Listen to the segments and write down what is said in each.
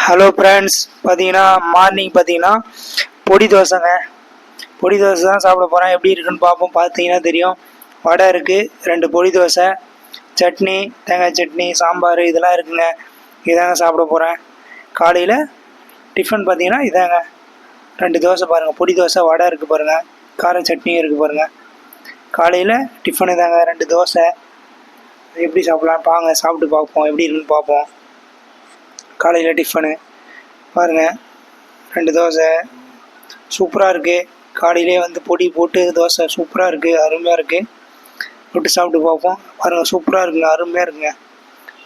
Hello friends, பார்த்தீங்கன்னா morning பார்த்தீங்கன்னா பொடி தோசைங்க. பொடி தோசை தான் சாப்பிட போகிறேன். எப்படி இருக்குன்னு பார்ப்போம். பார்த்தீங்கன்னா தெரியும். வடை இருக்குது, 2 பொடி தோசை, சட்னி, தேங்காய் சட்னி, சாம்பார் இதெல்லாம் இருக்குங்க. இதாங்க சாப்பிட போகிறேன். காலையில் டிஃபன் பார்த்தீங்கன்னா இதாங்க, 2 தோசை பாருங்கள், பொடி தோசை, வடை இருக்குது பாருங்கள், கார சட்னியும் இருக்குது பாருங்கள். காலையில் டிஃபன் இதாங்க, 2 தோசை. எப்படி சாப்பிட்லாம் பாங்க, சாப்பிட்டு பார்ப்போம் எப்படி இருக்குன்னு பார்ப்போம். காலையில் டிஃபனு பாருங்கள், 2 தோசை சூப்பராக இருக்குது. காலையிலே வந்து பொடி போட்டு தோசை சூப்பராக இருக்குது, அருமையாக இருக்குது. தொட்டு சாப்பிட்டு பார்ப்போம். பாருங்கள், சூப்பராக இருக்குங்க, அருமையாக இருக்குங்க.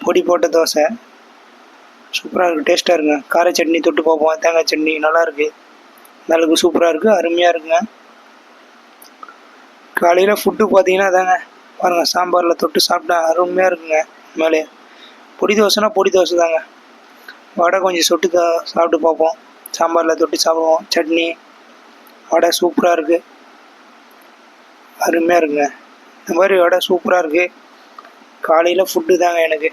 பொடி போட்ட தோசை சூப்பராக இருக்குது, டேஸ்ட்டாக இருக்குங்க. கார சட்னி தொட்டு பார்ப்போம், தேங்காய் சட்னி நல்லாயிருக்கு. இந்த அளவுக்கு சூப்பராக இருக்குது, அருமையாக இருக்குங்க. காலையில் ஃபுட்டு பார்த்தீங்கன்னா அதாங்க பாருங்கள், சாம்பாரில் தொட்டு சாப்பிட்டா அருமையாக இருக்குங்க. மேலே பொடி தோசைனா பொடி தோசை தாங்க. வடை கொஞ்சம் சொட்டு சாப்பிட்டு பார்ப்போம், சாம்பாரில் தொட்டு சாப்பிடுவோம். சட்னி, வடை சூப்பராக இருக்குது, அருமையாக இருக்குங்க. இந்த மாதிரி வடை சூப்பராக இருக்குது. காலையில் ஃபுட்டு தாங்க எனக்கு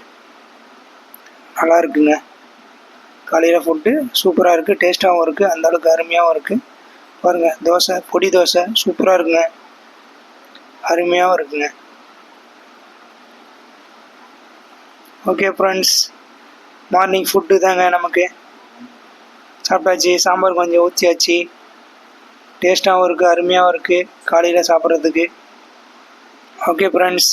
நல்லா இருக்குங்க. காலையில் ஃபுட்டு சூப்பராக இருக்குது, டேஸ்ட்டாகவும் இருக்குது, அந்தளவுக்கு அருமையாகவும் இருக்குது. பாருங்கள், தோசை, பொடி தோசை சூப்பராக இருக்குங்க, அருமையாகவும் இருக்குங்க. ஓகே ஃப்ரெண்ட்ஸ், மார்னிங் ஃபுட்டு தாங்க நமக்கு. சாப்பிட்டாச்சு, சாம்பார் கொஞ்சம் ஊற்றியாச்சு. டேஸ்ட்டாகவும் இருக்குது, அருமையாகவும் இருக்குது காலையில் சாப்பிட்றதுக்கு. Okay friends.